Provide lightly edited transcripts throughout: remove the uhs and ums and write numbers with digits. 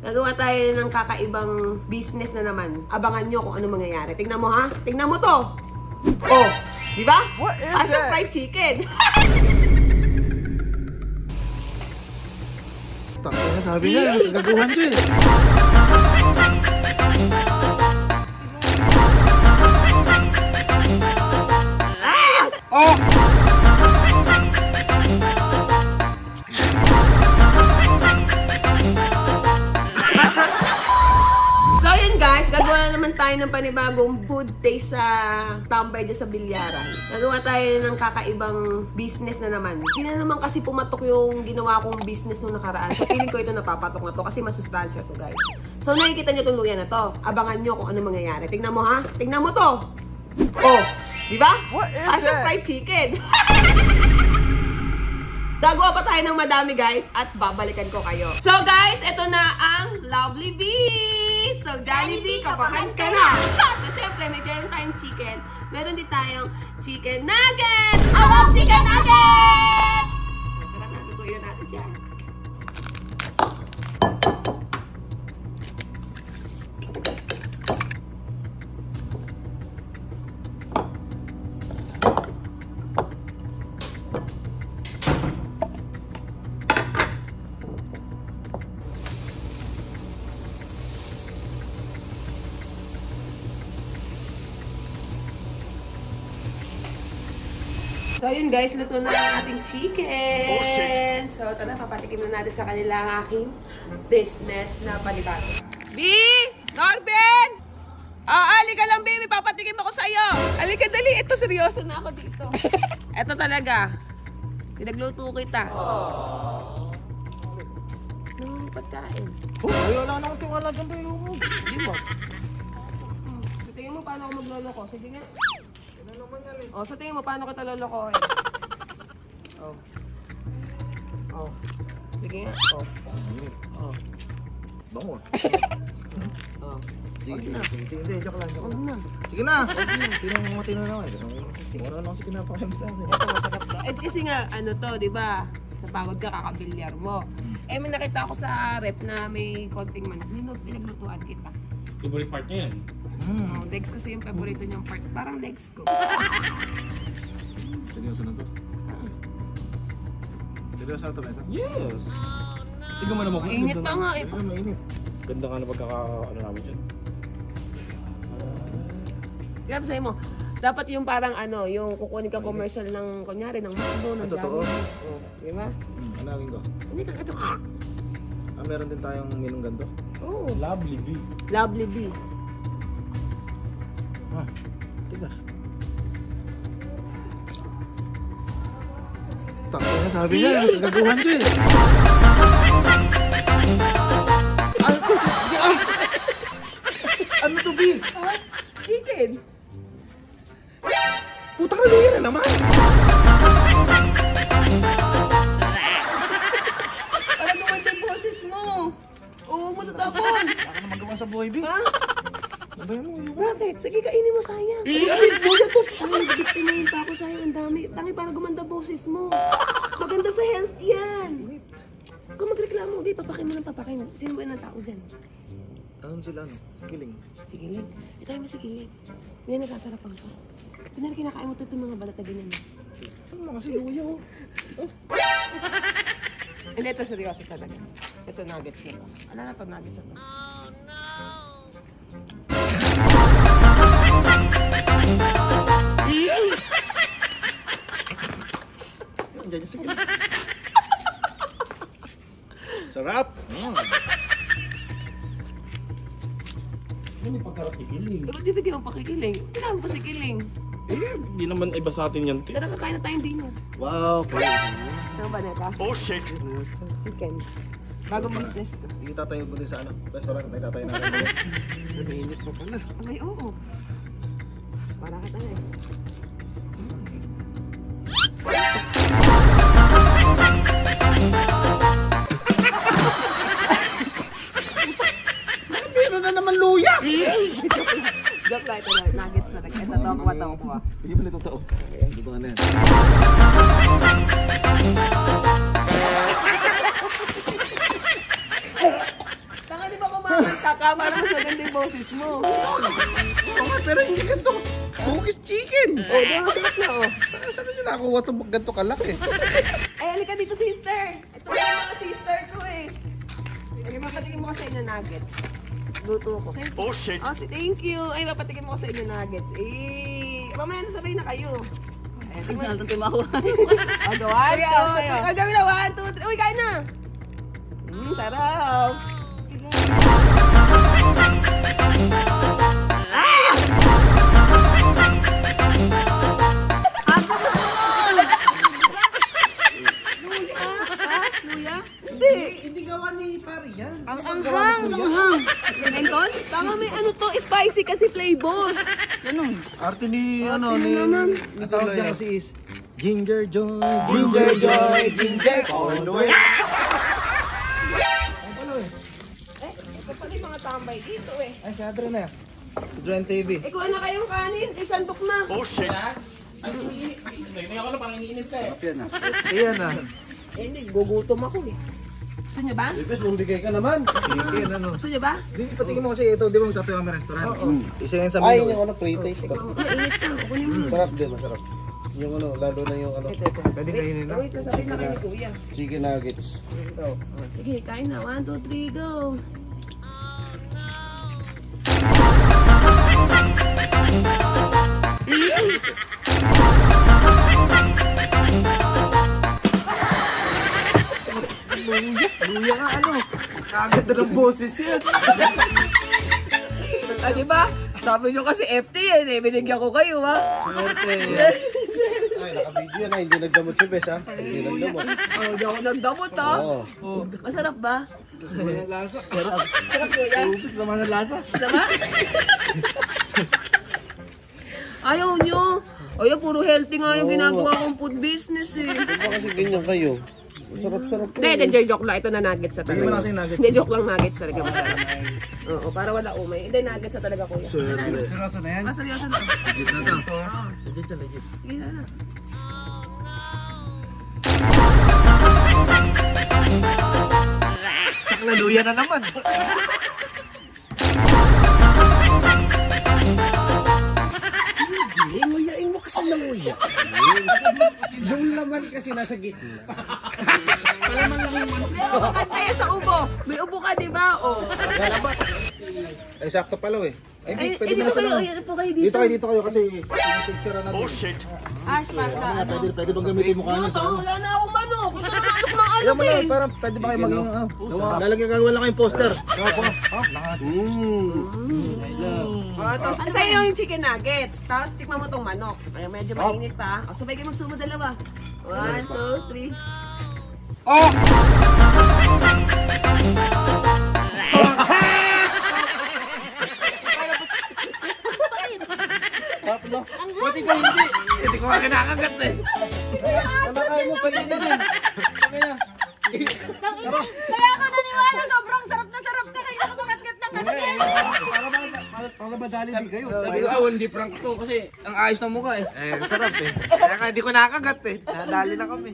Nagawa tayo ng kakaibang business na naman. Abangan nyo kung ano mangyayari. Tingnan mo ha. Tingnan mo to. Oh, di ba? Asang fried chicken. Takot sabi niya, gagaguhan ko eh. Oh! So yun guys, gagawa na naman tayo ng panibagong food taste sa tambay dyan sa bilyaran. Nagawa tayo ng kakaibang business na naman. Hindi na naman kasi pumatok yung ginawa kong business nung nakaraan. So feeling ko ito napapatok na to kasi masustansya to guys. So nakikita nyo itong luya na to. Abangan nyo kung ano mangyayari. Tingnan mo ha. Tingnan mo to. Oh, di ba? Asang fried chicken. Gagawa pa tayo ng madami guys at babalikan ko kayo. So guys, ito na ang Lovely Bee! So Jollibee, kapakan ka na! So syempre, may meron tayong chicken. Meron din tayong chicken nuggets! I love chicken nuggets! So tara na, tutuyan natin siya. So yun guys, luto na ang ating chicken. Oh, shit. So tara, papatikim na natin sa kanila ang aking business na panibago. B! Norben! Alika lang, baby. Papatikim ako sa'yo. Alika, dali. Ito, seryoso na ako dito. Ito talaga. Pinagluto kita. Nung pagkain. Oh, ayaw lang akong tiwala dyan ba yung mo. Hindi mo. So tingin mo paano ako magloloko. Sige nga. Ano naman yan eh. O, so tingin mo paano kita lolokohin. Oh. Oh. Sige nga. Oh. Oh. Bango. Oh. Sige, hindi, joke lang. Huwag na. Sige na! Tinong na ako eh. Mura na kasi pinapakain sa akin. Ito, masarap to. Eh, kasi nga, ano to, di ba? Napagod ka, kakabilyar mo. Eh, may nakita ako sa rep na may konting manok. Pinaglutuan kita. Favorite part niya yan. Oh, legs kasi yung paborito niyang part. Parang legs ko. Seryoso na to? Seryoso na to, Mesa? Yes! Tingnan mo naman. Mainit pa nga eh. Ano, mainit. Ganda nga na pagkaka-ano namin dyan. Kaya sa'yo mo, dapat yung parang ano, yung kukunin ka commercial ng, kunyari, ng McDo, ng Totoo. Jollibee. Oh, di ba? Anawin ko. Hindi ka kato. Meron din tayong minong ganito. Oh, Lovely Bee. Lovely Bee. Tigas. Takot na sabi niya, gagaguhan ko eh. Ano to, B? Chicken. Putang na luya na naman. Parang gumanda yung boses mo. Oo, huwag mo tatapon. Baka na magawa sa buhay, B. Ha? Sabayan mo, yung Bakit? Sige, kainin mo, sayang. buhay to. Ano, nagbiktinahin pa ako sa'yo. Ang dami. Tangi, parang gumanda boses mo. Maganda sa health yan. Kung magreklamo, okay, papakin mo ng papakin. Sino ba yung tao dyan? Ano sila, ano? Sikiling. Sigilig. Ito yung masigilig. Hindi na nasasarap ang sa. Pinari kinakain mo ito yung mga balat na ganyan. Ano mga si luya, oh. Hindi, ito seryoso talaga. Ito nuggets na to. Ano na to nuggets na to? Diyan yung sikiling. Sarap! Ano yung pagkarap ni Kiling? Ba't bibigyan mo pakikiling? Kailangan pa si Kiling. Eh, di naman iba sa atin yan, te. Tara, kakain na tayong dinner. Wow, crazy. Saan ba neta? Oh, shit! Chicken. Bagong business ko. Itatayo ko din sa ano, restaurant. May tatayo na rin. Mainit mo pala. Ay, oo. Para ka tayo eh. Meron na naman luya! Joke lang, ito na. Nuggets na. Ito to, kuwa. Sige pala totoo. Totoo na yan. Tanga din ka para mas maganda yung boses mo. Okay, pero hindi ganito. Cookies chicken. Oh, di ba sarap na oh. Saan nyo nakakuha itong ganito kalaki? Ay, halika dito, sister. Ito yung mga sister ko eh. Ay, mapatikin mo kasi inyo nuggets. Luto ko. Oh shit. Oh, thank you. Ay, mapatikin mo kasi inyo nuggets. Eh, mamaya nasabay na kayo. Ay, tingnan. Saan ito makuha? O, gawan. O, gawin na. 1, 2, 3. Uy, kain na. Sarap. Hindi gawa ni pare yan. Ang anghang. Mentos? Tama may ano to, spicy kasi flavor. Arte ni, Arte ano, ni... naman. Ang tawag niya kasi is... Ginger Joy, Ginger Joy, Ginger all the way. Ang pala eh. Ito pala yung mga tambay dito eh. Ay, si Adrian na. Adrian TV. Ikuha na kayong kanin, sandok na. Oh shit. Hindi ako na parang iniinip ka eh. Iyan na. Eh, hindi, gugutom ako eh. Gusto niyo ba? Bibes, bumigay ka naman. Sige, ano. Gusto niyo ba? Di, patingin mo kasi ito, di ba magtatayo kami restaurant? Isa yan sa menu. Ay, yung ano, pre-taste. Mainit ka, kunin mo. Masarap din, masarap. Yung ano, lalo na yung ano. Ito. Pwede kainin na? Wait, sabihin na kayo ni Kuya. Chicken nuggets. Sige, kain na. 1, 2, 3, go. Luya nga ano. Kaganda ng boses yan. Ah, di ba? Sabi nyo kasi FT yan eh. Binigyan ko kayo ha. Ay, naka-video na. Hindi nagdamot si Bes ha. Hindi nagdamot. Oh, di ako nagdamot ha. Oo. Oh. Masarap ba? Sama ng lasa. Sarap. Sarap Kuya? Sama ng lasa. Sama? Ayaw nyo. Ayaw, puro healthy nga yung ginagawa kong food business eh. Diba kasi ganyan kayo? Sarap-sarap. Hindi, joke lang. Ito na nuggets na Bigyan mo na talaga. kasi nuggets. Hindi, joke lang nuggets talaga. Masarap. Oo, para wala umay. Hindi, nuggets na talaga kuya. Seryoso na yan? Ah, seryoso na. Legit na to. Legit siya, legit. Sige na. Naluya na naman. Hindi, nguyain mo kasi ng nguya. Yung laman kasi nasa gitna. Kaya sa ubo. May ubo ka, di ba? Oh. Ay, sakto pala eh. Ay, Ay, pwede mo dito na sa kayo. lang. Dito kayo dito. Dito kayo kasi picture natin. Oh shit. Ah, Sparta. Pwede bang gamitin mo kanya sa ano? Wala na akong manok. Ito na manok ng Alam mo alok na, eh. parang pwede ba kayo maging ano? Lalagyan ka, wala kayong poster. Tapos, sa'yo yung chicken nuggets. Tapos, tikman mo tong manok. Ay, medyo mainit pa. O, sabay kayo magsumo dalawa. 1, 2, 3. Hindi ko nga kinakagat eh. Nakakain mo sa din. Kaya ako naniwala, sobrang sarap na sarap ka kayo nakapangatkat ng kanin. Para madali din kayo. Sabi ko, hindi prank to kasi ang ayos ng mukha eh. Eh, sarap eh. Kaya nga hindi ko nakakagat eh. Nadali na kami.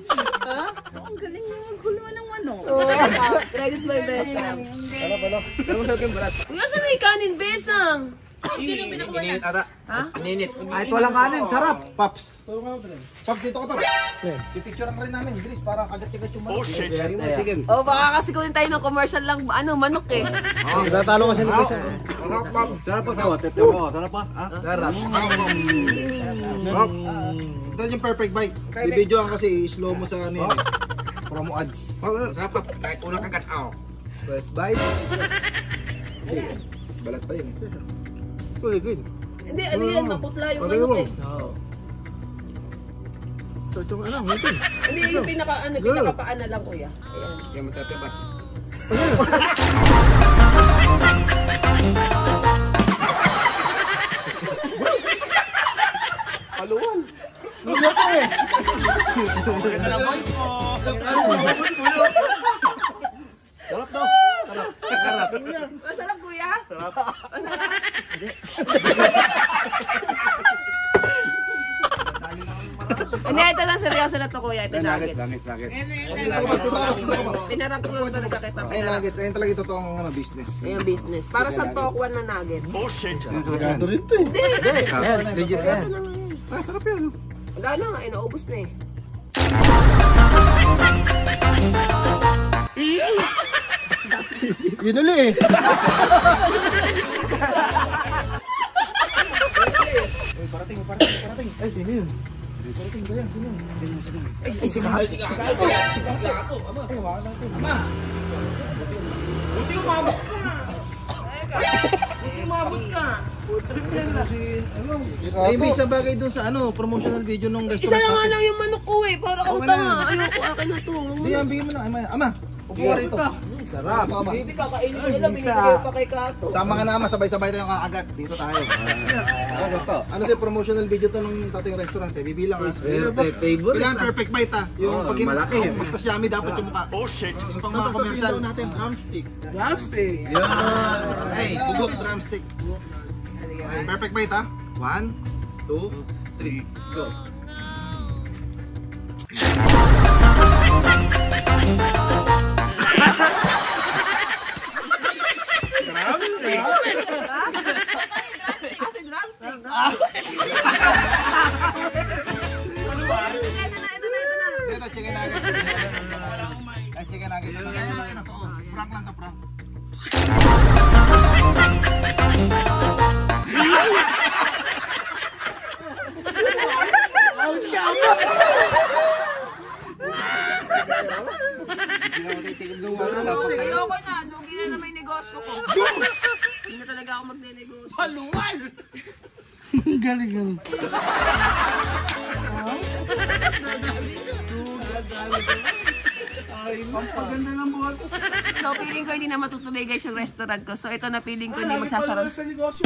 Ang galing mo maghulma ng manok. Credits my best. Sarap ano? Pero masarap yung balat. Kuya, saan na yung kanin, besang? Ininit ata. Ha? Ininit. Kahit walang kanin, sarap. Paps. Paps, dito ka, Paps. Pipicture ang rin namin, bilis, para kagat-kagat yung manok. Oh shit. Chicken. O, baka kasi kunin tayo ng commercial lang, ano, manok eh. Natalo kasi ni Chris. Sarap pa daw. Tetyo mo. Sarap pa. Sarap. Ito yung perfect bite. Bibidyo ang kasi slow mo sa ano yan. Promo ads. Sarap pa. Kahit unang kagat. First bite. Balat pa yun. Good, good. Hindi, ano yan, maputla yung manok eh. Oo. So, yung ano, ngipin. Hindi, yung pinaka-paan na lang kuya. Ayan. Kaya masarap pa. Paluwan. Luya pa eh. Ganda na voice mo. Sarap daw. Sarap. Masarap kuya? Sarap. Masarap? Hindi, ito lang seryoso na to kuya, ito nuggets. Langit. Pinarap ko lang talaga kita. Ay, nuggets. Ayun talaga yung totoong business. Ayun, business. Para sa tokwan na nuggets. Sigado rin to eh. Hindi! Yan, legit yan. Sarap yan. Wala na nga, naubos na eh. Yun ulit eh. Parating. Ay, sino yun? Parating ba yan? Sino yun? Ay, si Kahal. Si Kahal. Ay, wala lang ito. Ama! Buti umabot ka. Buti umabot ka. Ay, ibig sa bagay dun sa promotional video nung Isa restaurant. na nga lang yung manok ko eh, para kang Okay tanga. na. Ayoko, akin na to. Hindi, bigyan mo na. Ama, upo ka rito. Sarap. Ama. Baby, kakainin ko na lang, binibigay pa kay Kato. Sama ka na, ama. Sabay-sabay tayong kakagat. Dito tayo. Ano sa'yo, promotional video to nung tato yung restaurant eh. Bibilang ha. Kailangan perfect bite ha. Yung pag malaki. basta siyami dapat yung mukha. Oh shit. Yung pang mga commercial. natin, drumstick. Drumstick. Ay, bugok drumstick. Okay, perfect bite ha. 1, 2, 3, go. Kasi drumstick. Ito na. Ito, chicken nuggets. Ay, chicken nuggets. Ayun, prank lang to, prank. Ayoko na, lugi na na may negosyo ko. Hindi na talaga ako magne-negosyo. Paluwal! Galing. Paganda ng boses. So, feeling ko hindi na matutuloy guys yung restaurant ko. So, ito na feeling ko hindi magsasarap. Sa negosyo.